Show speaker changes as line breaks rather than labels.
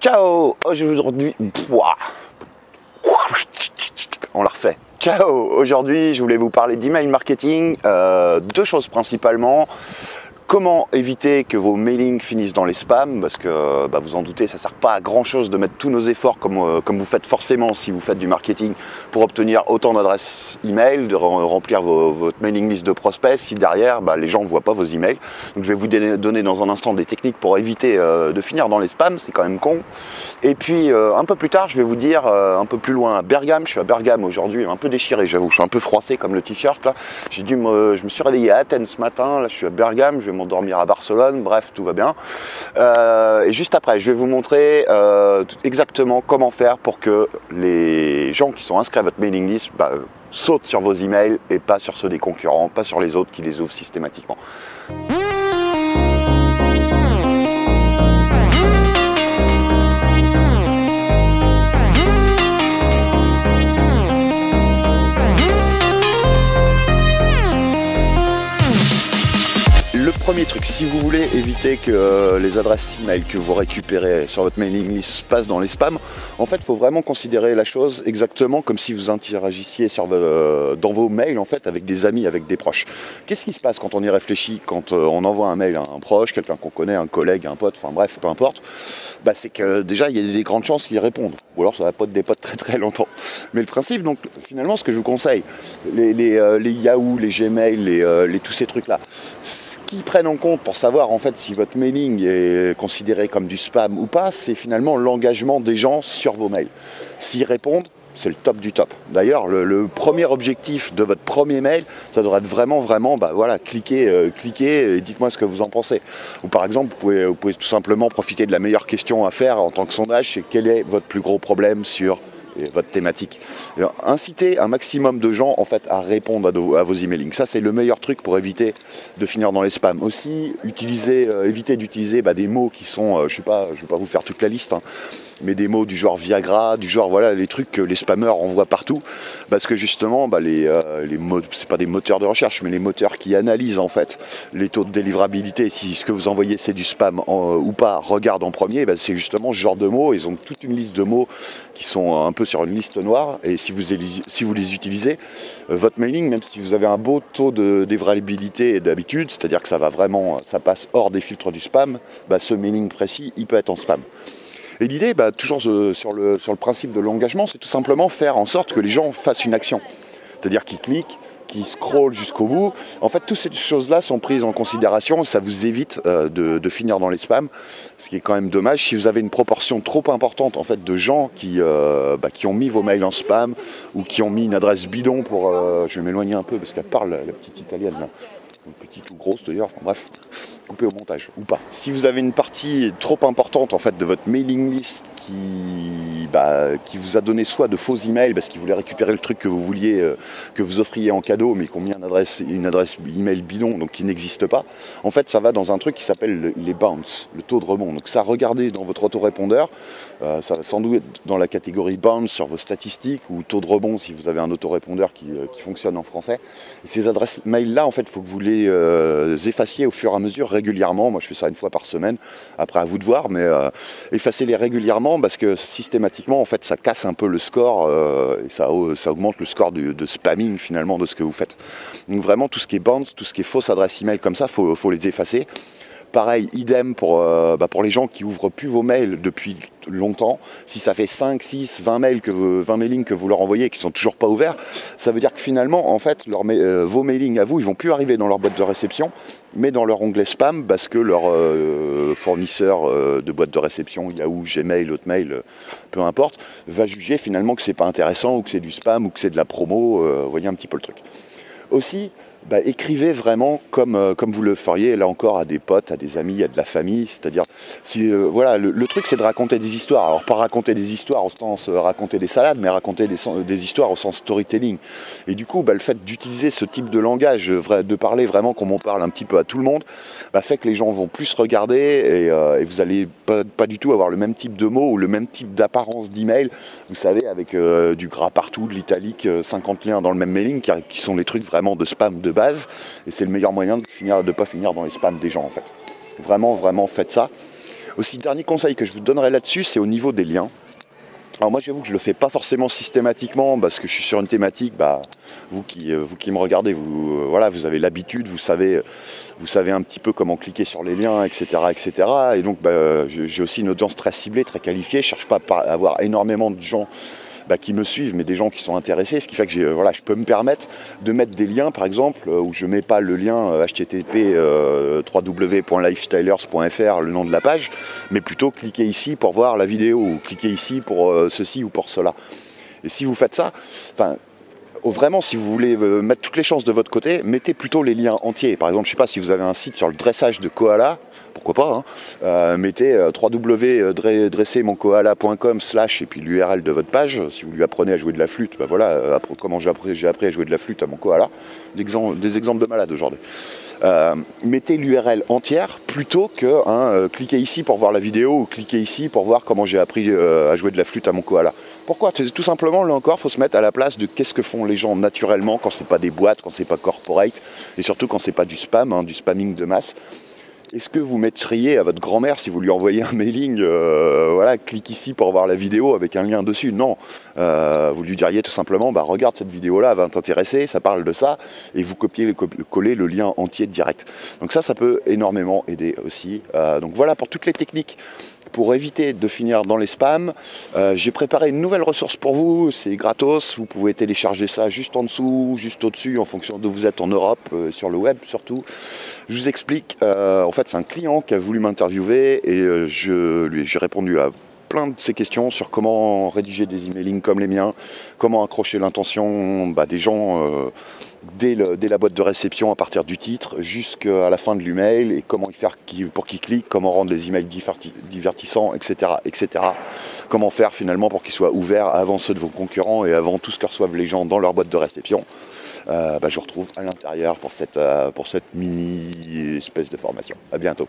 Ciao. Aujourd'hui, on la refait. Ciao. Aujourd'hui, je voulais vous parler d'email marketing. Deux choses principalement. Comment éviter que vos mailings finissent dans les spams, parce que vous en doutez, ça ne sert pas à grand chose de mettre tous nos efforts comme vous faites forcément si vous faites du marketing pour obtenir autant d'adresses email, de remplir votre mailing list de prospects si derrière les gens ne voient pas vos emails. Donc je vais vous donner dans un instant des techniques pour éviter de finir dans les spams, c'est quand même con. Et puis un peu plus tard, je vais vous dire un peu plus loin à Bergame. Je suis à Bergame aujourd'hui, un peu déchiré, j'avoue, je suis un peu froissé comme le t-shirt là. Je me suis réveillé à Athènes ce matin, là je suis à Bergame, je vais m'endormir à Barcelone, bref, tout va bien. Et juste après, je vais vous montrer exactement comment faire pour que les gens qui sont inscrits à votre mailing list sautent sur vos emails et pas sur ceux des concurrents, pas sur les autres qui les ouvrent systématiquement. Premier truc, si vous voulez éviter que les adresses email que vous récupérez sur votre mailing list passent dans les spams, en fait, il faut vraiment considérer la chose exactement comme si vous interagissiez dans vos mails en fait avec des amis, avec des proches. Qu'est-ce qui se passe quand on y réfléchit, quand on envoie un mail à un proche, quelqu'un qu'on connaît, un collègue, un pote, enfin bref, peu importe, c'est que déjà il y a des grandes chances qu'ils répondent, ou alors ça va pas être des potes très très longtemps. Mais le principe, donc finalement, ce que je vous conseille, les Yahoo, les Gmail, tous ces trucs-là, ce qu'ils prennent en compte pour savoir en fait si votre mailing est considéré comme du spam ou pas, c'est finalement l'engagement des gens sur vos mails. S'ils répondent, c'est le top du top. D'ailleurs, le premier objectif de votre premier mail, ça devrait être vraiment, cliquez et dites-moi ce que vous en pensez. Ou par exemple, vous pouvez tout simplement profiter de la meilleure question à faire en tant que sondage, c'est quel est votre plus gros problème sur votre thématique. Incitez un maximum de gens en fait à répondre à vos emailings. Ça, c'est le meilleur truc pour éviter de finir dans les spams. Aussi, évitez d'utiliser des mots qui sont, je vais pas vous faire toute la liste, mais des mots du genre Viagra, du genre les trucs que les spammers envoient partout, parce que justement c'est pas des moteurs de recherche, mais les moteurs qui analysent en fait les taux de délivrabilité, si ce que vous envoyez c'est du spam ou pas, regardent en premier, c'est justement ce genre de mots. Ils ont toute une liste de mots qui sont un peu sur une liste noire, et si vous les utilisez, votre mailing, même si vous avez un beau taux de délivrabilité d'habitude, c'est-à-dire que ça passe hors des filtres du spam, ce mailing précis, il peut être en spam. Et l'idée, toujours sur le principe de l'engagement, c'est tout simplement faire en sorte que les gens fassent une action. C'est-à-dire qu'ils cliquent, qu'ils scrollent jusqu'au bout. En fait, toutes ces choses-là sont prises en considération. Ça vous évite de finir dans les spams, ce qui est quand même dommage. Si vous avez une proportion trop importante en fait, de gens qui ont mis vos mails en spam ou qui ont mis une adresse bidon pour... je vais m'éloigner un peu parce qu'elle parle, la petite italienne, là. Petite ou grosse d'ailleurs, bref, coupé au montage ou pas. Si vous avez une partie trop importante en fait de votre mailing list qui vous a donné soit de faux emails parce qu'ils voulaient récupérer le truc que vous vouliez, que vous offriez en cadeau, mais qui ont mis une adresse email bidon, donc qui n'existe pas, en fait ça va dans un truc qui s'appelle les bounce, le taux de rebond. Donc ça, regardez dans votre autorépondeur, ça va sans doute être dans la catégorie bounce sur vos statistiques, ou taux de rebond si vous avez un autorépondeur qui fonctionne en français. Et ces adresses mail là, en fait, il faut que vous les effaciez au fur et à mesure régulièrement. Moi je fais ça une fois par semaine, après à vous de voir, mais effacez-les régulièrement parce que systématiquement en fait ça casse un peu le score et ça augmente le score de spamming finalement de ce que vous faites. Donc vraiment tout ce qui est bounce, tout ce qui est fausse adresse email comme ça, faut les effacer. Pareil, idem pour les gens qui ouvrent plus vos mails depuis longtemps. Si ça fait 5, 6, 20 mailings que vous leur envoyez et qui sont toujours pas ouverts, ça veut dire que finalement, en fait, vos mailings à vous, ils vont plus arriver dans leur boîte de réception, mais dans leur onglet spam, parce que leur fournisseur de boîte de réception, Yahoo, Gmail, Hotmail, peu importe, va juger finalement que c'est pas intéressant, ou que c'est du spam, ou que c'est de la promo. Vous voyez un petit peu le truc. Aussi, écrivez vraiment comme vous le feriez là encore à des potes, à des amis, à de la famille. C'est-à-dire, le truc c'est de raconter des histoires. Alors pas raconter des histoires au sens raconter des salades, mais raconter des histoires au sens storytelling. Et du coup, le fait d'utiliser ce type de langage, de parler vraiment comme on parle un petit peu à tout le monde, fait que les gens vont plus regarder et vous allez pas du tout avoir le même type de mots ou le même type d'apparence d'email. Vous savez, avec du gras partout, de l'italique, 50 liens dans le même mailing, qui sont les trucs vraiment de spam de base, et c'est le meilleur moyen de pas finir dans les spams des gens en fait. Vraiment faites ça. Aussi, dernier conseil que je vous donnerai là-dessus, c'est au niveau des liens. Alors moi j'avoue que je le fais pas forcément systématiquement parce que je suis sur une thématique, vous qui me regardez, voilà, vous avez l'habitude, vous savez un petit peu comment cliquer sur les liens, etc. etc. Et donc j'ai aussi une audience très ciblée, très qualifiée, je cherche pas à avoir énormément de gens qui me suivent, mais des gens qui sont intéressés, ce qui fait que je peux me permettre de mettre des liens, par exemple, où je mets pas le lien http www.lifestylers.fr, le nom de la page, mais plutôt cliquez ici pour voir la vidéo, ou cliquez ici pour ceci ou pour cela. Et si vous faites ça, vraiment, si vous voulez mettre toutes les chances de votre côté, mettez plutôt les liens entiers. Par exemple, je ne sais pas si vous avez un site sur le dressage de koala, pourquoi pas, mettez www.dressermonkoala.com/ et puis l'URL de votre page. Si vous lui apprenez à jouer de la flûte, comment j'ai appris à jouer de la flûte à mon koala. Des exemples de malades aujourd'hui. Mettez l'URL entière plutôt que cliquez ici pour voir la vidéo ou cliquez ici pour voir comment j'ai appris à jouer de la flûte à mon koala. Pourquoi? Tout simplement, là encore, il faut se mettre à la place de qu'est-ce que font les gens naturellement quand c'est pas des boîtes, quand c'est pas corporate, et surtout quand c'est pas du spam, du spamming de masse. Est-ce que vous mettriez à votre grand-mère, si vous lui envoyez un mailing, clique ici pour voir la vidéo avec un lien dessus? Non. Vous lui diriez tout simplement, regarde cette vidéo-là, elle va t'intéresser, ça parle de ça, et vous copiez-collez le lien entier direct. Donc ça peut énormément aider aussi. Donc voilà pour toutes les techniques. Pour éviter de finir dans les spams, j'ai préparé une nouvelle ressource pour vous, c'est gratos, vous pouvez télécharger ça juste en dessous, juste au-dessus, en fonction d'où vous êtes en Europe, sur le web surtout. Je vous explique, en fait c'est un client qui a voulu m'interviewer et j'ai répondu à plein de ces questions sur comment rédiger des emailing comme les miens, comment accrocher l'intention des gens dès la boîte de réception à partir du titre jusqu'à la fin de l'email et comment faire pour qu'ils cliquent, comment rendre les emails divertissants, etc., etc. Comment faire finalement pour qu'ils soient ouverts avant ceux de vos concurrents et avant tout ce que reçoivent les gens dans leur boîte de réception. Je vous retrouve à l'intérieur pour cette mini espèce de formation. À bientôt.